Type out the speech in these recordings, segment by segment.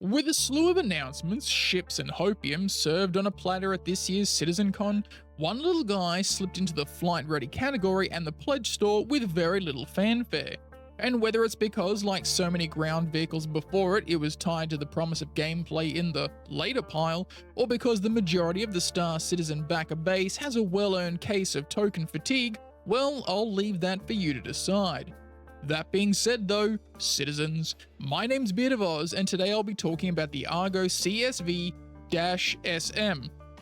With a slew of announcements, ships, and hopium served on a platter at this year's CitizenCon, one little guy slipped into the flight ready category and the pledge store with very little fanfare. And whether it's because, like so many ground vehicles before it, it was tied to the promise of gameplay in the later pile, or because the majority of the Star Citizen backer base has a well-earned case of token fatigue, well, I'll leave that for you to decide. That being said though, citizens, my name's Beard of Oz, and today I'll be talking about the Argo CSV-SM,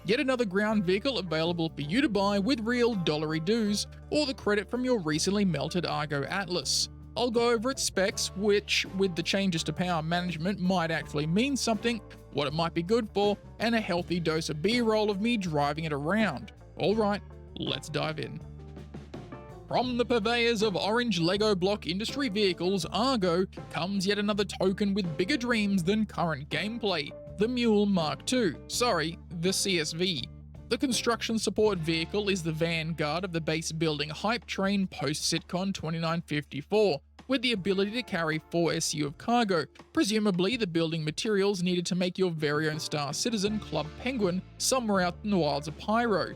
yet another ground vehicle available for you to buy with real dollary dues, or the credit from your recently melted Argo Atlas. I'll go over its specs, which, with the changes to power management, might actually mean something, what it might be good for, and a healthy dose of B-roll of me driving it around. Alright, let's dive in. From the purveyors of orange Lego block industry vehicles, Argo, comes yet another token with bigger dreams than current gameplay, the Mule Mark II, the CSV. The construction support vehicle is the vanguard of the base building hype train post-Sitcon 2954, with the ability to carry 4 SU of cargo, presumably the building materials needed to make your very own Star Citizen Club Penguin somewhere out in the wilds of Pyro.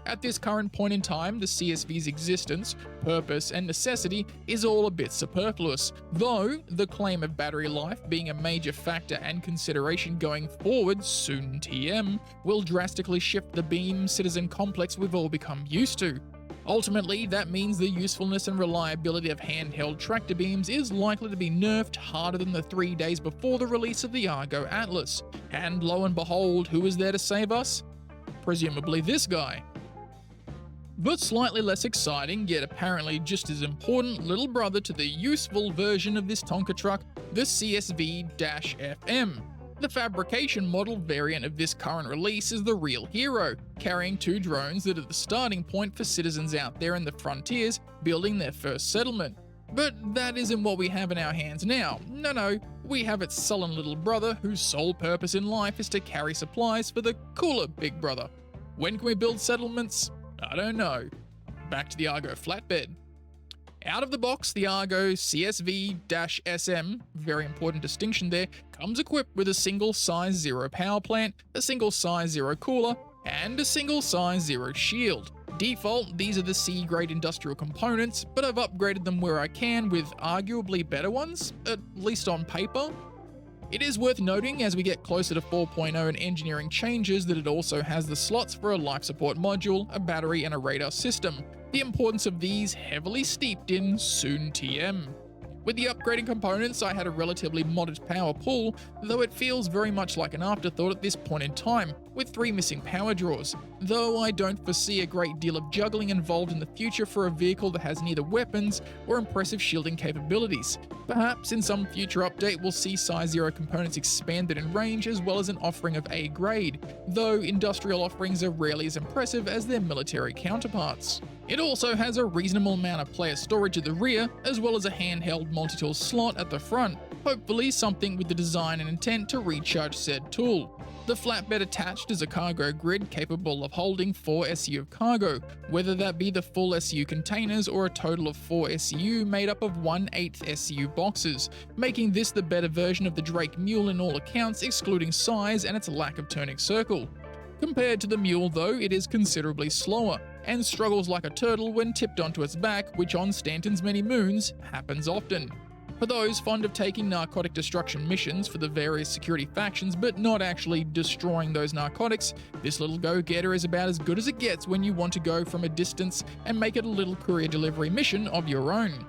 At this current point in time, the CSV's existence, purpose, and necessity is all a bit superfluous, though the claim of battery life being a major factor and consideration going forward, soon TM, will drastically shift the beam citizen complex we've all become used to. Ultimately, that means the usefulness and reliability of handheld tractor beams is likely to be nerfed harder than the 3 days before the release of the Argo Atlas. And lo and behold, who is there to save us? Presumably this guy. But slightly less exciting, yet apparently just as important little brother to the useful version of this Tonka truck, the CSV-FM. The fabrication model variant of this current release is the real hero, carrying 2 drones that are the starting point for citizens out there in the frontiers building their first settlement. But that isn't what we have in our hands now. No, we have its sullen little brother whose sole purpose in life is to carry supplies for the cooler big brother. When can we build settlements? I don't know. Back to the Argo flatbed. Out of the box, the Argo CSV-SM, very important distinction there, comes equipped with a single size 0 power plant, a single size 0 cooler, and a single size 0 shield. Default, these are the C-grade industrial components, but I've upgraded them where I can with arguably better ones, at least on paper. It is worth noting as we get closer to 4.0 and engineering changes that it also has the slots for a life support module, a battery, and a radar system, the importance of these heavily steeped in soon TM. With the upgrading components, I had a relatively modest power pool, though it feels very much like an afterthought at this point in time, with 3 missing power draws, though I don't foresee a great deal of juggling involved in the future for a vehicle that has neither weapons or impressive shielding capabilities. Perhaps in some future update we'll see size 0 components expanded in range as well as an offering of A grade, though industrial offerings are rarely as impressive as their military counterparts. It also has a reasonable amount of player storage at the rear, as well as a handheld multi-tool slot at the front, hopefully something with the design and intent to recharge said tool. The flatbed attached is a cargo grid capable of holding 4 SU of cargo, whether that be the full SU containers or a total of 4 SU made up of 1/8 SU boxes, making this the better version of the Drake Mule in all accounts excluding size and its lack of turning circle. Compared to the Mule though, it is considerably slower, and struggles like a turtle when tipped onto its back, which on Stanton's many moons happens often. For those fond of taking narcotic destruction missions for the various security factions but not actually destroying those narcotics, this little go-getter is about as good as it gets when you want to go from a distance and make it a little courier delivery mission of your own.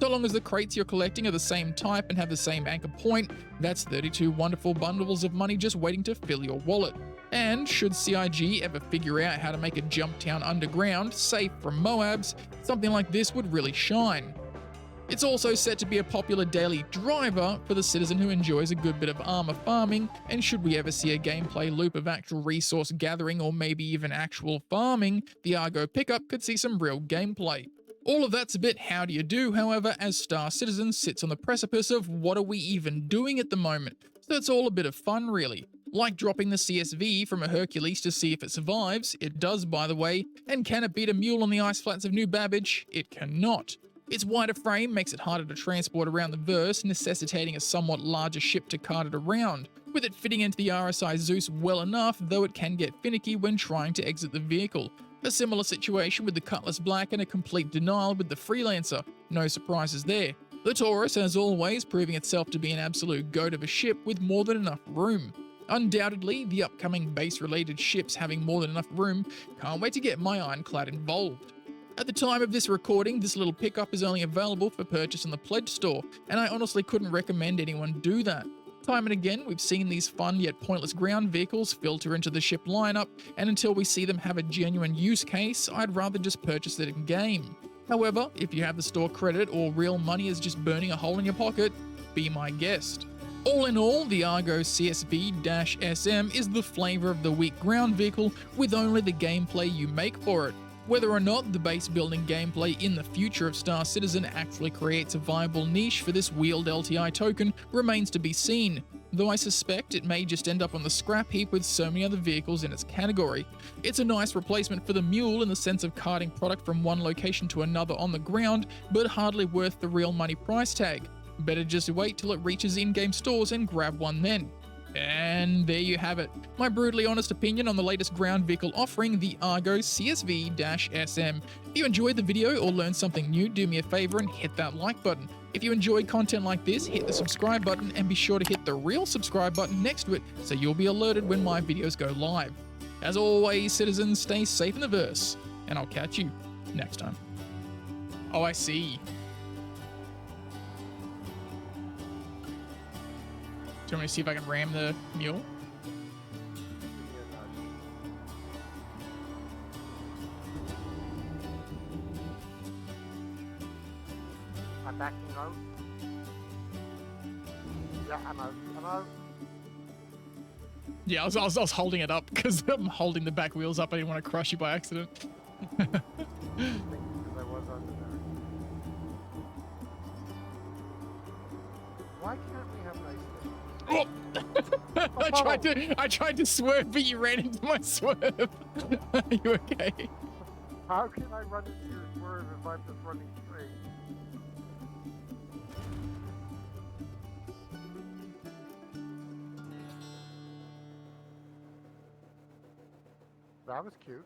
So long as the crates you're collecting are the same type and have the same anchor point, that's 32 wonderful bundles of money just waiting to fill your wallet. And should CIG ever figure out how to make a jump town underground, safe from Moabs, something like this would really shine. It's also set to be a popular daily driver for the citizen who enjoys a good bit of armor farming, and should we ever see a gameplay loop of actual resource gathering or maybe even actual farming, the Argo pickup could see some real gameplay. All of that's a bit how do you do, however, as Star Citizen sits on the precipice of what are we even doing at the moment, so it's all a bit of fun really. Like dropping the CSV from a Hercules to see if it survives, it does by the way, and can it beat a Mule on the ice flats of New Babbage? It cannot. Its wider frame makes it harder to transport around the verse, necessitating a somewhat larger ship to cart it around, with it fitting into the RSI Zeus well enough, though it can get finicky when trying to exit the vehicle. A similar situation with the Cutlass Black and a complete denial with the Freelancer, no surprises there. The Taurus, as always, proving itself to be an absolute goat of a ship with more than enough room. Undoubtedly, the upcoming base-related ships having more than enough room, can't wait to get my Ironclad involved. At the time of this recording, this little pickup is only available for purchase in the Pledge store, and I honestly couldn't recommend anyone do that. Time and again, we've seen these fun yet pointless ground vehicles filter into the ship lineup, and until we see them have a genuine use case, I'd rather just purchase it in-game. However, if you have the store credit or real money is just burning a hole in your pocket, be my guest. All in all, the Argo CSV-SM is the flavour of the week ground vehicle with only the gameplay you make for it. Whether or not the base building gameplay in the future of Star Citizen actually creates a viable niche for this wheeled LTI token remains to be seen, though I suspect it may just end up on the scrap heap with so many other vehicles in its category. It's a nice replacement for the Mule in the sense of carting product from one location to another on the ground, but hardly worth the real money price tag. Better just wait till it reaches in-game stores and grab one then. And there you have it, my brutally honest opinion on the latest ground vehicle offering, the Argo CSV-SM. If you enjoyed the video or learned something new, do me a favor and hit that like button. If you enjoy content like this, hit the subscribe button and be sure to hit the real subscribe button next to it so you'll be alerted when my videos go live. As always, citizens, stay safe in the verse, and I'll catch you next time. Oh, I see. Do you want me to see if I can ram the Mule? I'm backing out. Yeah, I'm out. Yeah, I was holding it up because I'm holding the back wheels up. I didn't want to crush you by accident. Because I was under there. Why can't we have nice things? Oh! I tried to swerve, but you ran into my swerve. Are you okay? How can I run into your swerve if I'm just running straight? That was cute.